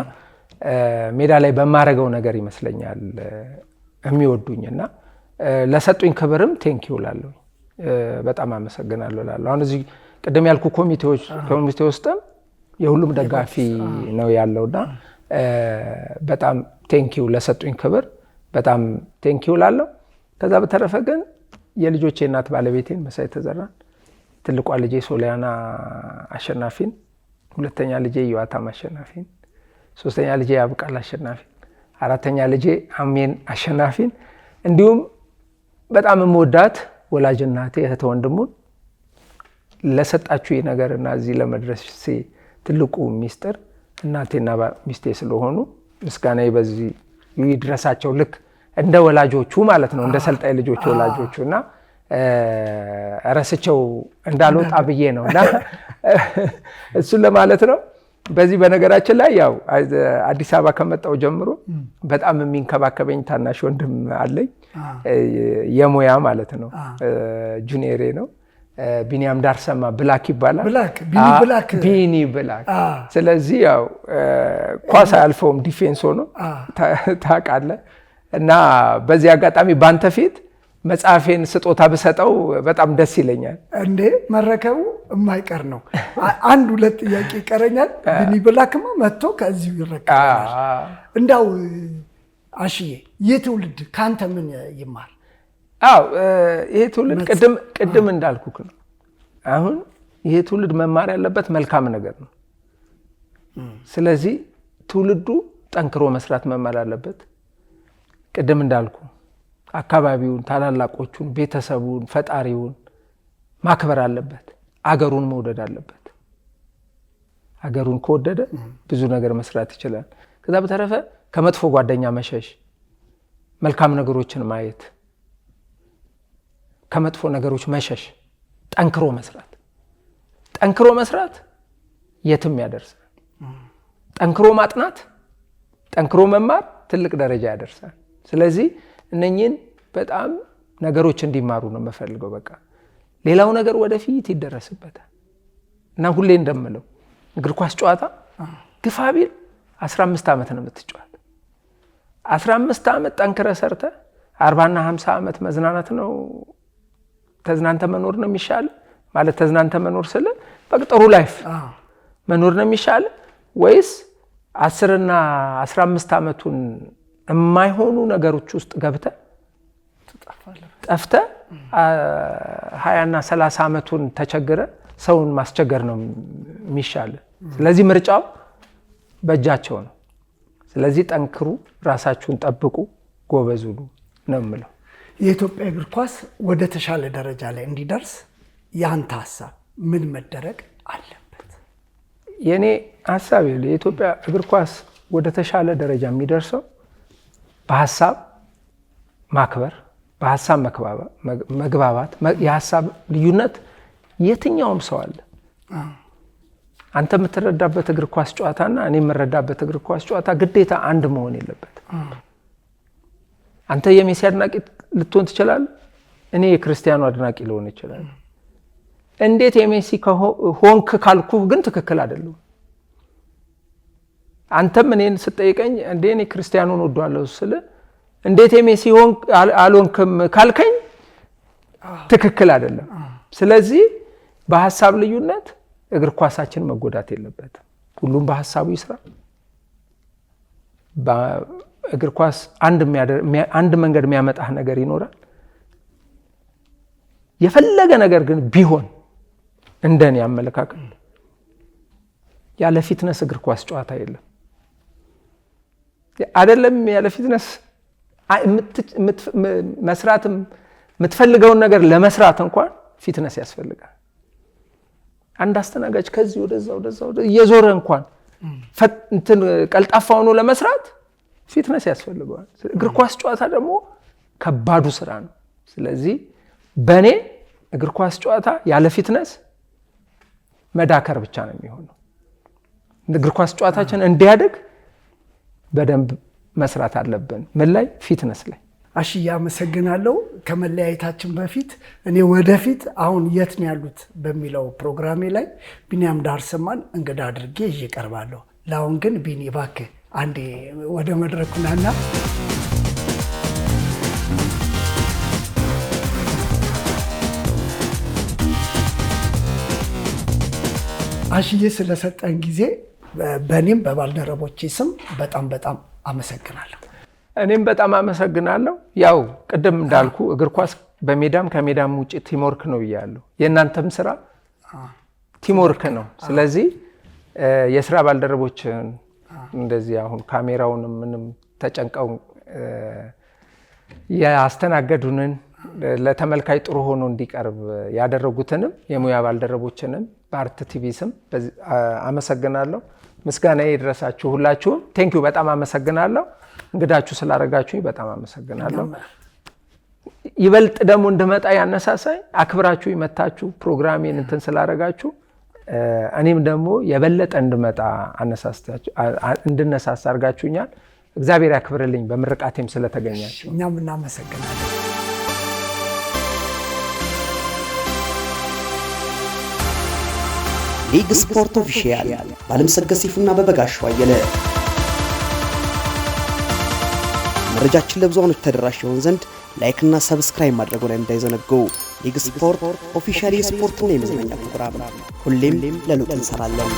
ሜዳ ላይ በማረገው ነገር ይመስለኛል የሚወዱኝና ለሰጡኝ ክብርም ቴንኪው ላለሁ በጣም አመሰግናለሁ ላለሁ። አሁን እዚህ ቅድም ያልኩ ኮሚቴ ውስጥም የሁሉም ደጋፊ ነው ያለውና በጣም ቴንኪው ለሰጡኝ ክብር በጣም ቴንኪው ላለሁ። ከዛ በተረፈ ግን የልጆቼ እናት ባለቤቴን መሳይ ተዘራን፣ ትልቋ ልጄ ሶሊያና አሸናፊን፣ ሁለተኛ ልጄ ዮአታም አሸናፊን፣ ሶስተኛ ልጄ ያብቃል አሸናፊን፣ አራተኛ ልጄ አሜን አሸናፊን እንዲሁም በጣም የምወዳት ወላጅ እናቴ እህት ወንድሙን ለሰጣችሁ ነገርና እዚህ ለመድረስ ትልቁ ሚስጥር እናቴና ሚስቴ ስለሆኑ ምስጋናዬ በዚህ ይድረሳቸው። ልክ እንደ ወላጆቹ ማለት ነው፣ እንደ ሰልጣኝ ልጆች ወላጆቹና ረስቸው እንዳልወጣ ብዬ ነውና እሱን ለማለት ነው። በዚህ በነገራችን ላይ ያው አዲስ አበባ ከመጣው ጀምሮ በጣም የሚንከባከበኝ ታናሽ ወንድም አለኝ፣ የሙያ ማለት ነው፣ ጁኒየሬ ነው። ቢኒያም ዳርሰማ ብላክ ይባላል። ቢኒ ብላክ። ስለዚህ ያው ኳስ አያልፈውም፣ ዲፌንስ ሆኖ ታውቃለህ። እና በዚህ አጋጣሚ ባንተ ፊት መጽሐፌን ስጦታ ብሰጠው በጣም ደስ ይለኛል። እንዴ መረከቡ የማይቀር ነው። አንድ ሁለት ጥያቄ ይቀረኛል። ቢኒ ብላክማ መጥቶ ከዚሁ ይረከባል። እንዳው አሽዬ ይህ ትውልድ ካንተ ምን ይማር? አዎ ይሄ ትውልድ ቅድም እንዳልኩክ ነው። አሁን ይሄ ትውልድ መማር ያለበት መልካም ነገር ነው። ስለዚህ ትውልዱ ጠንክሮ መስራት መማር አለበት። ቅድም እንዳልኩ አካባቢውን፣ ታላላቆቹን፣ ቤተሰቡን፣ ፈጣሪውን ማክበር አለበት። አገሩን መውደድ አለበት። አገሩን ከወደደ ብዙ ነገር መስራት ይችላል። ከዛ በተረፈ ከመጥፎ ጓደኛ መሸሽ፣ መልካም ነገሮችን ማየት፣ ከመጥፎ ነገሮች መሸሽ፣ ጠንክሮ መስራት የትም ያደርሳል። ጠንክሮ ማጥናት፣ ጠንክሮ መማር ትልቅ ደረጃ ያደርሳል። ስለዚህ እነኚህን በጣም ነገሮች እንዲማሩ ነው የምፈልገው። በቃ ሌላው ነገር ወደፊት ይደረስበታል እና ሁሌ እንደምለው እግር ኳስ ጨዋታ ግፋ ቢል 15 ዓመት ነው የምትጫወት። 15 ዓመት ጠንክረ ሰርተ 40 እና 50 ዓመት መዝናናት ነው፣ ተዝናንተ መኖር ነው የሚሻል። ማለት ተዝናንተ መኖር ስለ በጥሩ ላይፍ መኖር ነው የሚሻል ወይስ 10 እና 15 ዓመቱን የማይሆኑ ነገሮች ውስጥ ገብተ ጠፍተ 20 እና 30 ዓመቱን ተቸግረ ሰውን ማስቸገር ነው የሚሻል። ስለዚህ ምርጫው በእጃቸው ነው። ስለዚህ ጠንክሩ፣ ራሳችሁን ጠብቁ፣ ጎበዙ ነው የምለው። የኢትዮጵያ እግር ኳስ ወደ ተሻለ ደረጃ ላይ እንዲደርስ ያንተ ሐሳብ ምን መደረግ አለበት? የኔ ሐሳብ የኢትዮጵያ እግር ኳስ ወደ ተሻለ ደረጃ የሚደርሰው በሐሳብ ማክበር፣ በሐሳብ መግባባት። የሐሳብ ልዩነት የትኛውም ሰው አለ። አንተ የምትረዳበት እግር ኳስ ጨዋታና እኔ የምረዳበት እግር ኳስ ጨዋታ ግዴታ አንድ መሆን የለበት። አንተ የሜሲ አድናቂ ልትሆን ትችላለህ፣ እኔ የክርስቲያኑ አድናቂ ልሆን ይችላል። እንዴት የሜሲ ሆንክ ካልኩ ግን ትክክል አይደለም። አንተም እኔን ስጠይቀኝ እንዴ እኔ ክርስቲያኑን ወደዋለሁ ስለ እንዴት የሜሲ ሆንክ አልሆንክም ካልከኝ ትክክል አይደለም። ስለዚህ በሐሳብ ልዩነት እግር ኳሳችን መጎዳት የለበትም። ሁሉም በሐሳቡ ይስራ። በእግር ኳስ አንድ መንገድ የሚያመጣህ ነገር ይኖራል። የፈለገ ነገር ግን ቢሆን እንደኔ አመለካከት ያለ ፊትነስ እግር ኳስ ጨዋታ የለም። አይደለም ያለ ፊትነስ መስራትም የምትፈልገውን ነገር ለመስራት እንኳን ፊትነስ ያስፈልጋል። አንድ አስተናጋጅ ከዚህ ወደዛ እየዞረ እንኳን እንትን ቀልጣፋ ሆኖ ለመስራት ፊትነስ ያስፈልጋል። እግር ኳስ ጨዋታ ደግሞ ከባዱ ስራ ነው። ስለዚህ በኔ እግር ኳስ ጨዋታ ያለ ፊትነስ መዳከር ብቻ ነው የሚሆነው። እግር ኳስ ጨዋታችን እንዲያድግ በደንብ መስራት አለብን። ምን ላይ? ፊትነስ ላይ። አሽዬ አመሰግናለሁ። ከመለያየታችን በፊት እኔ ወደፊት አሁን የት ነው ያሉት በሚለው ፕሮግራሜ ላይ ቢኒያም ዳርሰማን እንግዳ አድርጌ ይዤ እቀርባለሁ። ለአሁን ግን ቢኒ እባክህ አንዴ ወደ መድረኩ ናና። አሽዬ ስለሰጠን ጊዜ በእኔም በባልደረቦቼ ስም በጣም አመሰግናለሁ። እኔም በጣም አመሰግናለሁ። ያው ቅድም እንዳልኩ እግር ኳስ በሜዳም ከሜዳም ውጪ ቲምወርክ ነው ብያለሁ። የእናንተም ስራ ቲምወርክ ነው። ስለዚህ የስራ ባልደረቦችን እንደዚህ አሁን ካሜራውንም ምንም ተጨንቀው ያስተናገዱንን ለተመልካች ጥሩ ሆኖ እንዲቀርብ ያደረጉትንም የሙያ ባልደረቦችንም በአርት ቲቪ ስም አመሰግናለሁ። ምስጋና ይድረሳችሁ ሁላችሁም። ቴንኪው በጣም አመሰግናለሁ። እንግዳችሁ ስላደረጋችሁኝ በጣም አመሰግናለሁ። ይበልጥ ደግሞ እንድመጣ ያነሳሳኝ አክብራችሁ ይመታችሁ ፕሮግራሜን እንትን ስላደረጋችሁ እኔም ደግሞ የበለጠ እንድመጣ እንድነሳሳ አድርጋችሁኛል። እግዚአብሔር ያክብርልኝ በምርቃቴም ስለተገኛችሁ። እኛም እናመሰግናለን። ሊግ ስፖርት ኦፊሻል ባለምሰገድ ሲፉና በበጋሻው አየለ። መረጃችን ለብዙዎች ተደራሽ ይሆን ዘንድ ላይክ እና ሰብስክራይብ ማድረጉን እንዳይዘነጉ። ሊግ ስፖርት ኦፊሻል የስፖርትና የመዝናኛ ፕሮግራም ሁሌም ለለውጥ እንሰራለን።